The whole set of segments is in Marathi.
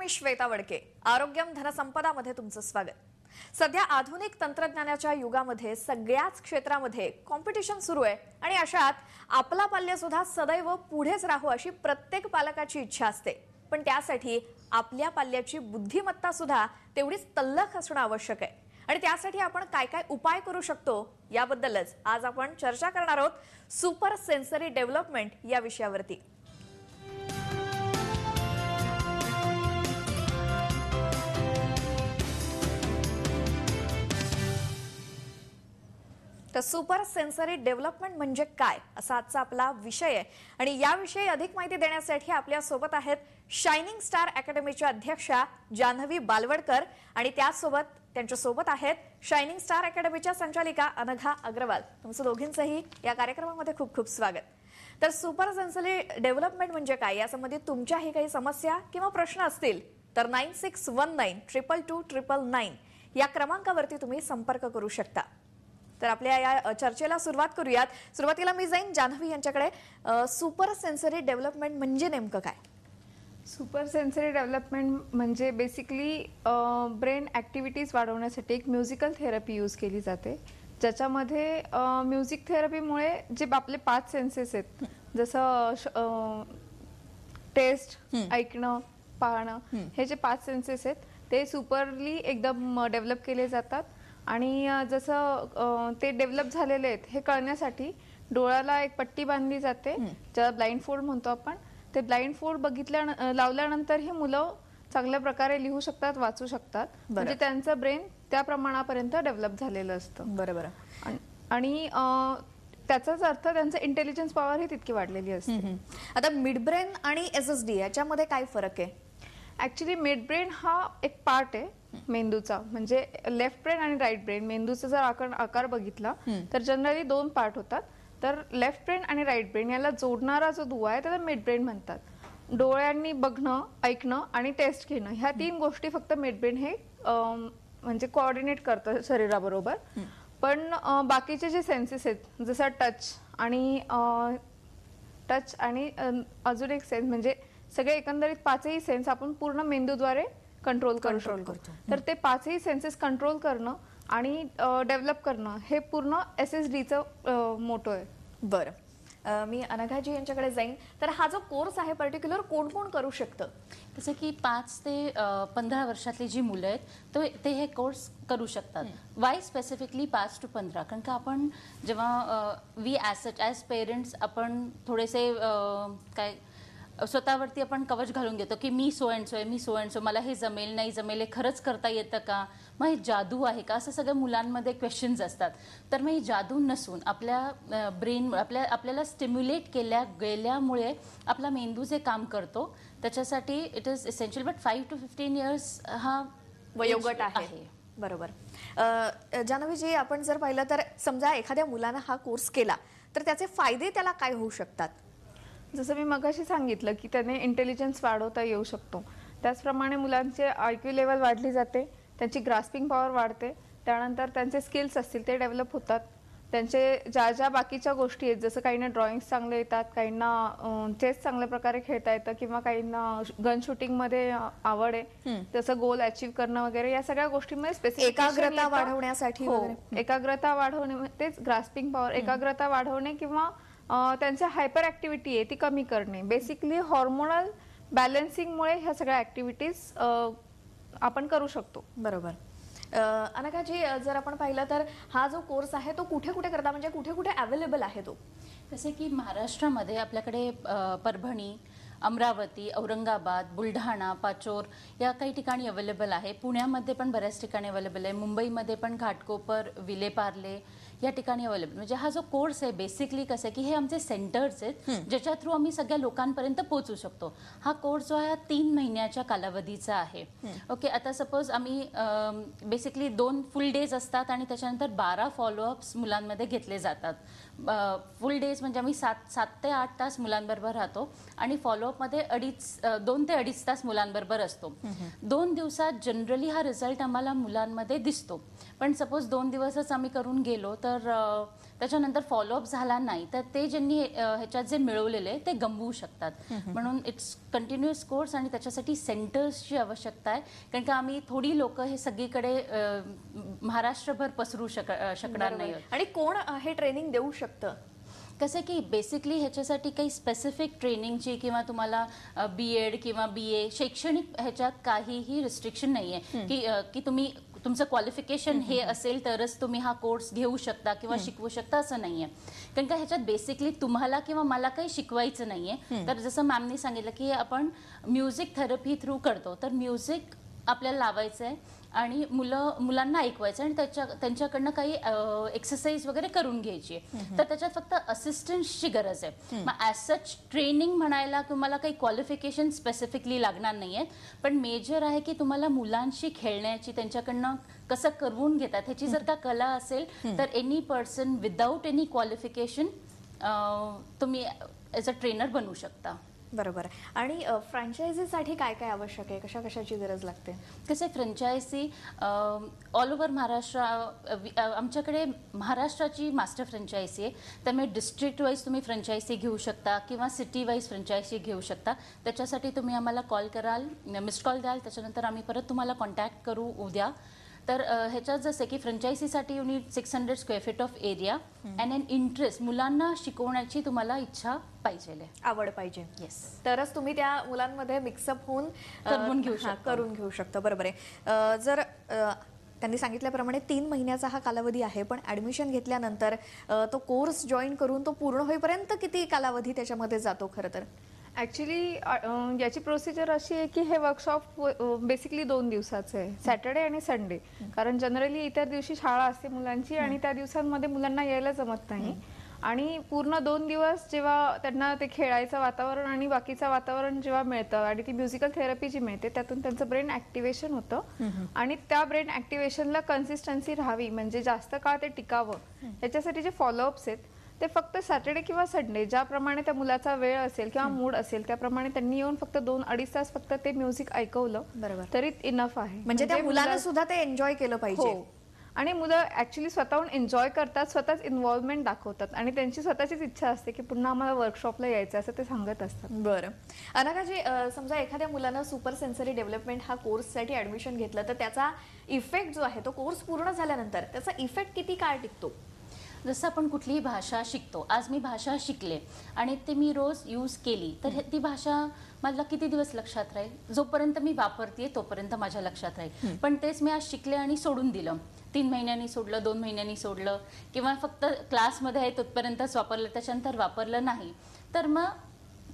मी श्वेता वडके. आरोग्यम धनसंपदामध्ये तुमचं स्वागत. सध्या आधुनिक तंत्रज्ञानाच्या युगामध्ये सगळ्याच क्षेत्रामध्ये कॉम्पिटिशन सुरू आहे आणि अशात आपला पाल्य सुद्धा सदैव पुढेच राहू अशी प्रत्येक पालकाची इच्छा असते. पण त्यासाठी आपल्या पाल्याची बुद्धिमत्ता सुद्धा तेवढीच तल्लख असणं आवश्यक आहे. आणि त्यासाठी आपण काय काय उपाय करू शकतो याबद्दलच आज आपण चर्चा करणार आहोत सुपर सेन्सरी डेव्हलपमेंट या विषयावरती. तर सुपर सेन्सरी डेव्हलपमेंट म्हणजे काय असा आजचा आपला विषय आहे आणि याविषयी अधिक माहिती देण्यासाठी आपल्या सोबत आहेत शायनिंग स्टार अकॅडमीच्या अध्यक्षा जान्हवी बालवडकर आणि त्यासोबत त्यांच्यासोबत आहेत शायनिंग स्टार अकॅडमीच्या संचालिका अनघा अग्रवाल. तुमचं दोघींचंही या कार्यक्रमामध्ये खूप खूप स्वागत. तर सुपर सेन्सरी डेव्हलपमेंट म्हणजे काय यासंबंधी तुमच्याही काही समस्या किंवा प्रश्न असतील तर 9619222299 या क्रमांकावरती तुम्ही संपर्क करू शकता. तर आपल्या या चर्चेला सुरुवात करूयात. सुरुवातीला मी जाईन जान्हवी यांच्याकडे. सुपर सेन्सरी डेव्हलपमेंट म्हणजे नेमकं काय? सुपर सेन्सरी डेव्हलपमेंट म्हणजे बेसिकली ब्रेन ॲक्टिव्हिटीज वाढवण्यासाठी एक म्युझिकल थेरपी यूज केली जाते, ज्याच्यामध्ये म्युझिक थेरपीमुळे जे आपले 5 सेन्सेस आहेत, जसं टेस्ट, ऐकणं, पाहणं, हे जे 5 सेन्सेस आहेत ते सुपरली एकदम डेव्हलप केले जातात. आणि जसं ते डेव्हलप झालेले आहेत हे कळण्यासाठी डोळ्याला एक पट्टी बांधली जाते, ज्याला ब्लाइंड फोल्ड म्हणतो आपण. ते ब्लाइंड फोल्ड लावल्यानंतर ही मुलं चांगल्या प्रकारे लिहू शकतात, वाचू शकतात. म्हणजे त्यांचं ब्रेन त्या प्रमाणापर्यंत डेव्हलप झालेलं असतं. बरोबर. आणि त्याचाच अर्थ त्यांचं इंटेलिजन्स पॉवर ही तितकी वाढलेली असते. आता मिड ब्रेन आणि SSD याच्यामध्ये काय फरक आहे? ऍक्च्युली मिड ब्रेन हा एक पार्ट आहे मेंदूचा, म्हणजे लेफ्ट ब्रेन आणि राईट ब्रेन. मेंदूचा जर आकार बघितला तर जनरली 2 पार्ट होतात. तर लेफ्ट ब्रेन आणि राईट ब्रेन याला जोडणारा जो दुवा आहे त्याला मिड ब्रेन म्हणतात. डोळ्यांनी बघणं, ऐकणं आणि टेस्ट घेणं ह्या 3 गोष्टी फक्त मिड ब्रेन हे म्हणजे कोऑर्डिनेट करतं शरीराबरोबर. पण बाकीचे जे सेन्सेस आहेत जसं टच आणि अजून एक सेन्स, म्हणजे सगळे एकंदरीत 5ही सेन्स आपण पूर्ण मेंदूद्वारे कंट्रोल करतो. तर ते 5ही सेन्सेस कंट्रोल करणं आणि डेव्हलप करणं हे पूर्ण SSDचं मोटो आहे. बरं, मी अनघाजी यांच्याकडे जाईन. तर हा जो कोर्स आहे पर्टिक्युलर कोण कोण करू शकतं? जसं की 5 ते 15 वर्षातली जी मुलं आहेत ते हे कोर्स करू शकतात. Y specifically 5 to 15? कारण का आपण जेव्हा वी ॲज पेरेंट्स आपण थोडेसे काय स्वतःवरती आपण कवच घालून घेतो की मी सो अँड सो, मला हे जमेल नाही जमेल, हे खरंच करता येतं का, मग हे जादू आहे का, असं सगळ्या मुलांमध्ये क्वेश्चन्स असतात. तर मग हे जादू नसून आपल्या ब्रेन आपल्याला स्टिम्युलेट गेल्यामुळे आपला मेंदू जे काम करतो त्याच्यासाठी it is essential. But 5 to 15 years हा वयोगट आहे. बरोबर. जान्हवीजी, आपण जर पाहिलं तर समजा एखाद्या मुलानं हा कोर्स केला तर त्याचे फायदे त्याला काय होऊ शकतात? जसं मी मगाशी सांगितलं की त्याने इंटेलिजन्स वाढवता येऊ शकतो, त्याचप्रमाणे मुलांचे IQ लेवल वाढली जाते, त्यांची ग्रास्पिंग पॉवर वाढते, त्यानंतर त्यांचे स्किल्स असतील ते डेव्हलप होतात. त्यांचे ज्या बाकीच्या गोष्टी आहेत, जसं काहींना ड्रॉइंग्स चांगले येतात, काहींना चेस चांगल्या प्रकारे खेळता येतं किंवा काहींना गन शूटिंगमध्ये आवड आहे, तसं गोल अचीव्ह करणं वगैरे, या सगळ्या गोष्टींमध्ये स्पेसिफिक एकाग्रता वाढवण्यासाठी एकाग्रता वाढवणे, तेच ग्रास्पिंग पॉवर, एकाग्रता वाढवणे किंवा त्यांची हायपर ऍक्टिव्हिटी आहे ती कमी करणे. बेसिकली हॉर्मोनल बॅलन्सिंगमुळे ह्या सगळ्या ऍक्टिव्हिटीज आपण करू शकतो. बरोबर. अनघाजी, जर आपण पाहिलं तर हा जो कोर्स आहे तो कुठे कुठे करता, म्हणजे कुठे कुठे अवेलेबल आहे तो? जसे की महाराष्ट्रामध्ये आपल्याकडे परभणी, अमरावती, औरंगाबाद, बुलढाणा, पाचोर या काही ठिकाणी अवेलेबल आहे. पुण्यामध्ये पण बऱ्याच ठिकाणी अवेलेबल आहे. मुंबईमध्ये पण घाटकोपर, विलेपार्ले या ठिकाणी अवेलेबल. म्हणजे हा जो कोर्स आहे बेसिकली कसं आहे की हे आमचे सेंटर्स आहेत ज्याच्या थ्रू आम्ही सगळ्या लोकांपर्यंत पोहोचू शकतो. हा कोर्स जो आहे 3 महिन्याच्या कालावधीचा आहे. ओके, आता सपोज आम्ही बेसिकली 2 फुल डेज असतात आणि त्याच्यानंतर 12 फॉलोअप्स मुलांमध्ये घेतले जातात. फुल डेज म्हणजे आम्ही 7 ते 8 तास मुलांबरोबर राहतो आणि फॉलोअपमध्ये 2 ते 2.5 तास मुलांबरोबर असतो. 2 दिवसात जनरली हा रिझल्ट आम्हाला मुलांमध्ये दिसतो. पण सपोज 2 दिवसच आम्ही करून गेलो तर त्याच्यानंतर फॉलोअप झाला नाही तर ते ज्यांनी ह्याच्यात जे मिळवलेले ते गमवू शकतात. म्हणून इट्स कंटिन्युअस कोर्स आणि त्याच्यासाठी सेंटर्सची आवश्यकता आहे, कारण का आम्ही थोडी लोक हे सगळीकडे महाराष्ट्रभर पसरू शकणार नाही. आणि कोण हे ट्रेनिंग देऊ शकतं? कसं की बेसिकली ह्याच्यासाठी काही स्पेसिफिक ट्रेनिंगची किंवा तुम्हाला BEd किंवा BA शैक्षणिक ह्याच्यात काहीही रिस्ट्रिक्शन नाही आहे की तुम्ही तुमचं क्वालिफिकेशन हे असेल तरच तुम्ही हा कोर्स घेऊ शकता किंवा शिकवू शकता असं नाहीये. कारण का ह्याच्यात बेसिकली तुम्हाला किंवा मला काही शिकवायचं नाहीये. तर जसं मॅमनी सांगितलं की आपण म्युझिक थेरपी थ्रू करतो, तर म्युझिक आपल्याला लावायचं आहे आणि मुलांना ऐकवायचं आणि त्यांच्याकडनं काही एक्सरसाइज वगैरे करून घ्यायची आहे. तर त्याच्यात फक्त असिस्टन्सची गरज आहे. मग ॲज सच ट्रेनिंग म्हणायला तुम्हाला काही क्वालिफिकेशन स्पेसिफिकली लागणार नाही आहेत, पण मेजर आहे की तुम्हाला मुलांशी खेळण्याची, त्यांच्याकडनं कसं करून घेतात ह्याची जर का कला असेल तर any person without any qualification तुम्ही ॲज अ ट्रेनर बनवू शकता. बरोबर. आणि फ्रँचायझीसाठी काय काय आवश्यक आहे, कशाची गरज लागते? कसं आहे, फ्रँचायझी ऑल ओव्हर महाराष्ट्र, आमच्याकडे महाराष्ट्राची मास्टर फ्रँचायझी आहे, त्यामुळे डिस्ट्रिक्ट वाईज तुम्ही फ्रँचायझी घेऊ शकता किंवा सिटी वाईज फ्रँचायझी घेऊ शकता. त्याच्यासाठी तुम्ही आम्हाला कॉल कराल, मिस्ड कॉल द्याल, त्याच्यानंतर आम्ही परत तुम्हाला कॉन्टॅक्ट करू उद्या. तर ह्याच्यात जसं की फ्रँचायझीसाठी you need 600 square feet of area and an interest, मुलांना शिकवण्याची तुम्हाला इच्छा पाहिजे, आवड पाहिजे. येस, तरच तुम्ही त्या मुलांमध्ये मिक्सअप होऊन करून घेऊ शकता. बरोबर आहे. जर त्यांनी सांगितल्याप्रमाणे 3 महिन्याचा हा कालावधी आहे, पण ऍडमिशन घेतल्यानंतर तो कोर्स जॉईन करून तो पूर्ण होईपर्यंत किती कालावधी त्याच्यामध्ये जातो? खरं तर ॲक्च्युली याची प्रोसिजर अशी आहे की हे वर्कशॉप बेसिकली 2 दिवसाचं आहे, सॅटर्डे आणि संडे. कारण जनरली इतर दिवशी शाळा असते मुलांची आणि त्या दिवसांमध्ये मुलांना यायला जमत नाही. आणि पूर्ण 2 दिवस जेव्हा त्यांना ते खेळायचं वातावरण आणि बाकीचं वातावरण जेव्हा मिळतं आणि ती म्युझिकल थेरपी जी मिळते त्यातून त्यांचं ब्रेन ॲक्टिव्हेशन होतं आणि त्या ब्रेन ॲक्टिव्हेशनला कन्सिस्टन्सी राहावी, म्हणजे जास्त काळ ते टिकावं, याच्यासाठी जे फॉलोअप्स आहेत ते फक्त सॅटर्डे किंवा संडे ज्याप्रमाणे त्या मुलाचा वेळ असेल किंवा मूड असेल त्याप्रमाणे त्यांनी येऊन फक्त 2-2.5 तास फक्त ते म्युझिक ऐकवलं तरी इनफ आहे. म्हणजे त्या मुलांना सुद्धा ते एन्जॉय केलं पाहिजे. आणि मुलं ऍक्च्युली स्वतःहून एन्जॉय करतात, स्वतःच इन्व्हॉल्वमेंट दाखवतात आणि त्यांची स्वतःचीच इच्छा असते की पुन्हा आम्हाला वर्कशॉपला यायचं असं ते सांगत असतात. बरं. अनघाजी, समजा एखाद्या मुलानं सुपर सेन्सरी डेव्हलपमेंट हा कोर्ससाठी ऍडमिशन घेतलं तर त्याचा इफेक्ट जो आहे तो कोर्स पूर्ण झाल्यानंतर त्याचा इफेक्ट किती काळ टिकतो? जसं आपण कुठलीही भाषा शिकतो, आज मी भाषा शिकले आणि ते मी रोज यूज केली तर ती भाषा मला किती दिवस लक्षात राहील? जोपर्यंत मी वापरते तोपर्यंत माझ्या लक्षात राहील. पण तेच मी आज शिकले आणि सोडून दिलं, 3 महिन्यांनी सोडलं, 2 महिन्यांनी सोडलं किंवा फक्त क्लासमध्ये आहे तोपर्यंतच वापरलं, त्याच्यानंतर वापरलं नाही, तर मग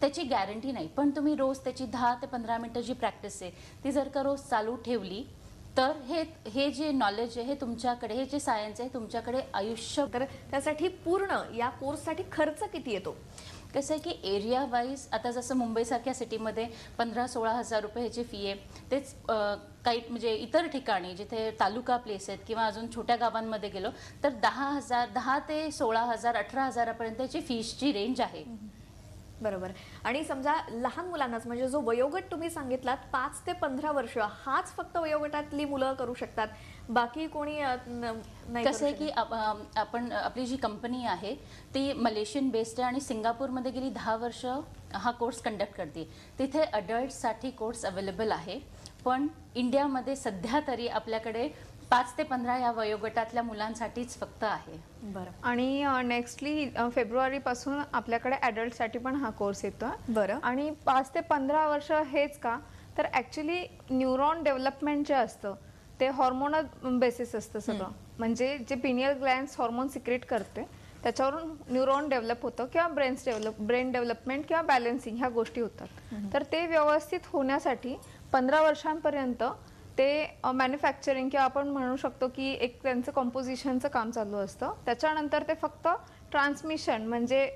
त्याची गॅरंटी नाही. पण तुम्ही रोज त्याची 10 ते 15 मिनिटं जी प्रॅक्टिस आहे ती जर का रोज चालू ठेवली तर हे जे नॉलेज आहे, हे तुमच्याकडे, हे जे सायन्स आहे तुमच्याकडे आयुष्य. तर त्यासाठी पूर्ण या कोर्ससाठी खर्च किती येतो? कसं आहे की एरिया वाईज, आता जसं मुंबईसारख्या सिटीमध्ये 15-16 हजार रुपये ह्याची फी आहे, तेच काही म्हणजे इतर ठिकाणी जिथे तालुका प्लेस आहेत किंवा अजून छोट्या गावांमध्ये गेलो तर 10 ते 16,000 18,000पर्यंत याची फीसची रेंज आहे. बरोबर. आणि समजा लहान मुलांनाच, म्हणजे जो वयोगट तुम्ही सांगितलात 5 ते 15 वर्ष, हाच फक्त वयोगटातली मुलं करू शकतात, बाकी कोणी नाही? कसं आहे की आपण आपली जी कंपनी आहे ती मलेशियन बेस्ड आहे आणि सिंगापूरमध्ये गेली 10 वर्ष हा कोर्स कंडक्ट करते. तिथे अडल्टसाठी कोर्स अवेलेबल आहे, पण इंडियामध्ये सध्या तरी आपल्याकडे 5 ते 15 या वयोगटातल्या मुलांसाठीच फक्त आहे. बरं. आणि नेक्स्टली फेब्रुवारीपासून आपल्याकडे ॲडल्टसाठी पण हा कोर्स येतो. बरं. आणि 5 ते 15 वर्ष हेच का, तर ॲक्च्युली न्यूरॉन डेव्हलपमेंट जे असतं ते हॉर्मोनल बेसिस असतं सगळं. म्हणजे जे पिनियल ग्लॅन्ड्स हॉर्मोन सिक्रेट करते त्याच्यावरून न्यूरॉन डेव्हलप होतं किंवा ब्रेन डेव्हलपमेंट किंवा बॅलन्सिंग ह्या गोष्टी होतात. तर ते व्यवस्थित होण्यासाठी 15 वर्षांपर्यंत ते मॅन्युफॅक्चरिंग किंवा आपण म्हणू शकतो की एक त्यांचं कंपोजिशनचं काम चालू असतं. त्याच्यानंतर ते फक्त ट्रान्समिशन, म्हणजे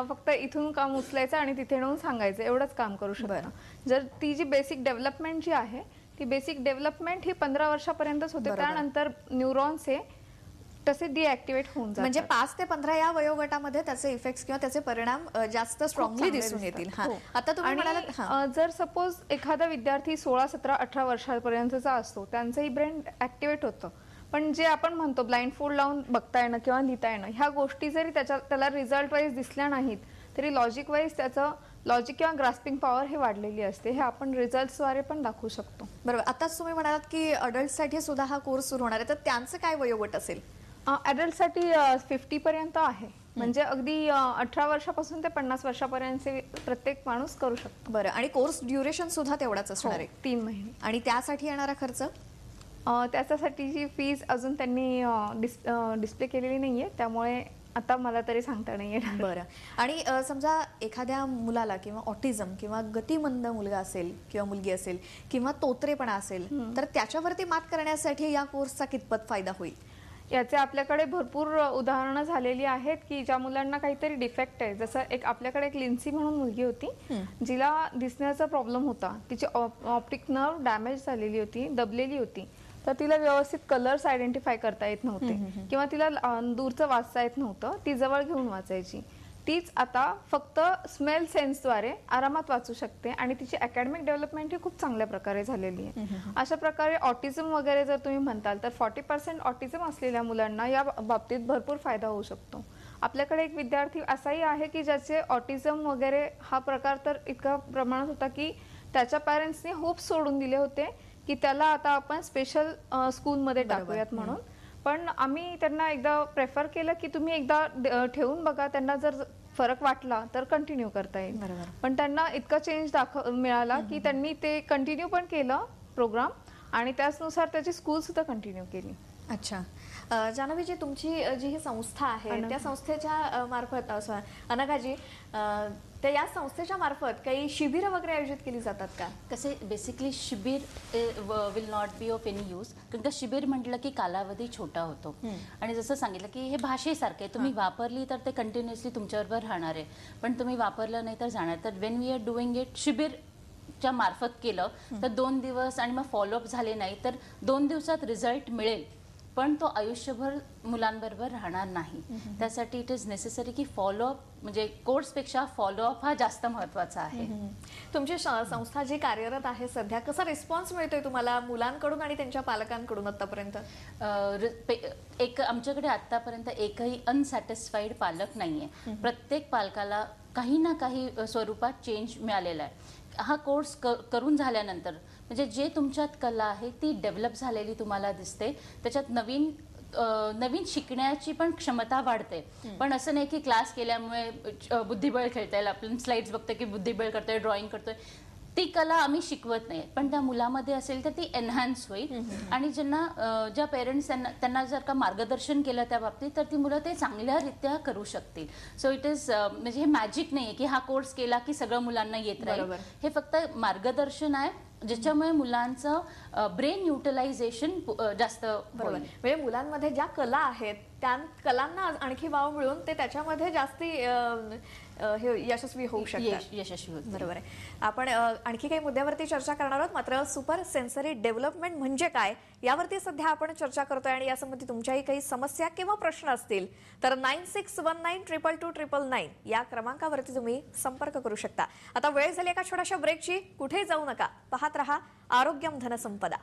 फक्त इथून काम उचलायचं आणि तिथे नेऊन सांगायचं, एवढंच काम करू शकतं. जर ती जी बेसिक डेव्हलपमेंट जी आहे ती बेसिक डेव्हलपमेंट ही 15 वर्षापर्यंतच होते. त्यानंतर न्यूरॉन्स हे तसे डिॲक्टिव्हेट होऊन जातात. म्हणजे 5 ते 15 या वयोगटामध्ये त्याचे इफेक्ट्स किंवा त्याचे परिणाम जास्त स्ट्रॉंगली दिसून येतील. आता तुम्ही म्हणालात जर सपोज एखादा विद्यार्थी 16, 17, 18 वर्षापर्यंतचा असतो, त्यांचंही ब्रेन ॲक्टिव्हेट होतं, पण जे आपण म्हणतो ब्लाइंड फोल्ड लावून बघता येणं किंवा लिहिता येणं, ह्या गोष्टी जरी त्याला रिझल्ट वाईज दिसल्या नाहीत तरी लॉजिक वाईज त्याचं लॉजिक किंवा ग्रास्पिंग पॉवर हे वाढलेली असते. हे आपण रिझल्ट्सद्वारे पण दाखवू शकतो. बरोबर. आताच तुम्ही म्हणालात की अडल्टसाठी सुद्धा हा कोर्स सुरू होणार आहे, तर त्यांचं काय वयोगट असेल? ॲडल्टसाठी 50 पर्यंत आहे. म्हणजे अगदी 18 वर्षापासून ते 50 वर्षापर्यंतचे प्रत्येक माणूस करू शकतो. बरं. आणि कोर्स ड्युरेशन सुद्धा तेवढाच असणार आहे? 3 महिने. आणि त्यासाठी येणारा खर्च? त्याच्यासाठीची फीज अजून त्यांनी डिस्प्ले केलेली नाहीये, त्यामुळे आता मला तरी सांगता नाही येणार. बरं. आणि समजा एखाद्या मुलाला किंवा ऑटिझम किंवा गतिमंद मुलगा असेल किंवा मुलगी असेल किंवा तोत्रेपणा असेल, तर त्याच्यावरती मात करण्यासाठी या कोर्सचा कितपत फायदा होईल? याचे आपल्याकडे भरपूर उदाहरणं झालेली आहेत की ज्या मुलांना काहीतरी डिफेक्ट आहे. जसं आपल्याकडे एक लिन्सी म्हणून मुलगी होती, जिला दिसण्याचा प्रॉब्लेम होता. तिची ऑप्टिक नर्व डॅमेज झालेली होती, दबलेली होती. तर तिला व्यवस्थित कलर्स आयडेंटिफाय करता येत नव्हते किंवा तिला दूरचं वाचता येत नव्हतं. ती जवळ घेऊन वाचायची. तीच आता फक्त स्मेल सेन्सद्वारे आरामात वाचू शकते आणि तिची अकॅडमिक डेव्हलपमेंट ही खूप चांगल्या प्रकारे झालेली आहे. अशा प्रकारे ऑटिझम वगैरे जर तुम्ही म्हणताल तर 40% ऑटिझम असलेल्या मुलांना या बाबतीत भरपूर फायदा होऊ शकतो. आपल्याकडे एक विद्यार्थी असाही आहे की ज्याचे ऑटिझम वगैरे हा प्रकार तर इतका प्रमाणात होता की त्याच्या पॅरेंट्सनी होप सोडून दिले होते की त्याला आता आपण स्पेशल स्कूलमध्ये टाकूयात म्हणून. पण आम्ही त्यांना एकदा प्रेफर केलं की तुम्ही एकदा ठेवून बघा, त्यांना जर फरक वाटला तर कंटिन्यू करता येईल. पण त्यांना इतका चेंज मिळाला की त्यांनी ते कंटिन्यू पण केलं प्रोग्राम आणि त्याचनुसार त्याची स्कूल सुद्धा कंटिन्यू केली. अच्छा. जान्हवीजी, तुमची जी ही संस्था आहे त्या संस्थेच्या मार्फत अनघाजी, तर या संस्थेच्या मार्फत काही शिबिरं वगैरे आयोजित केली जातात का? कसे बेसिकली शिबिर will not be of any use, कारण का शिबिर म्हटलं की कालावधी छोटा होतो. आणि जसं सांगितलं की हे भाषेसारखे तुम्ही वापरली तर ते कंटिन्युअसली तुमच्याबरोबर राहणार आहे, पण तुम्ही वापरलं नाही तर जाणार. तर when we are doing it शिबिरच्या मार्फत केलं तर 2 दिवस आणि मग फॉलोअप झाले नाही तर 2 दिवसात रिझल्ट मिळेल, पण तो आयुष्यभर मुलांबरोबर राहणार नाही. त्यासाठी इट इज नेसेसरी की फॉलोअप, म्हणजे कोर्सपेक्षा फॉलोअप हा जास्त महत्वाचा आहे. तुमची संस्था जी कार्यरत आहे सध्या, कसा रिस्पॉन्स मिळतोय तुम्हाला मुलांकडून आणि त्यांच्या पालकांकडून आतापर्यंत? आमच्याकडे आतापर्यंत एकही अनसॅटिस्फाईड पालक नाहीये. प्रत्येक पालकाला काही ना काही स्वरूपात चेंज मिळालेला आहे. हा कोर्स करून झाल्यानंतर म्हणजे जे तुमच्यात कला आहे ती डेव्हलप झालेली तुम्हाला दिसते. त्याच्यात नवीन शिकण्याची पण क्षमता वाढते. पण असं नाही की क्लास केल्यामुळे बुद्धिबळ खेळता येईल. आपण स्लाइड्स बघतोय की बुद्धिबळ करतोय, ड्रॉइंग करतोय, ती कला आम्ही शिकवत नाही. पण त्या मुलामध्ये असेल तर ती एनहान्स होईल. आणि ज्या पेरेंट्स त्यांना जर का मार्गदर्शन केलं त्या बाबतीत तर ती मुलं ते चांगल्यारीत्या करू शकतील. सो इट इज म्हणजे हे मॅजिक नाही की हा कोर्स केला की सगळं मुलांना येत राहील. हे फक्त मार्गदर्शन आहे ज्याच्यामुळे मुलांचं ब्रेन युटिलायझेशन जास्त होईल. म्हणजे मुलांमध्ये ज्या कला आहेत त्या कलांना आणखी वाव मिळून ते त्याच्यामध्ये जास्ती हे यशस्वी होऊ शकतात. यशस्वी होईल. बरोबर आहे. आपण आणखी काही मुद्द्यावरती चर्चा करणार आहोत, मात्र सुपर सेन्सरी डेव्हलपमेंट म्हणजे काय यावरती सध्या आपण चर्चा करतोय. आणि यासंबंधी तुमच्याही काही समस्या किंवा प्रश्न असतील तर 9619222299 या क्रमांकावरती तुम्ही संपर्क करू शकता. आता वेळ झाली एका छोट्याशा ब्रेकची. कुठे जाऊ नका, पाहत रहा आरोग्यम धनसंपदा.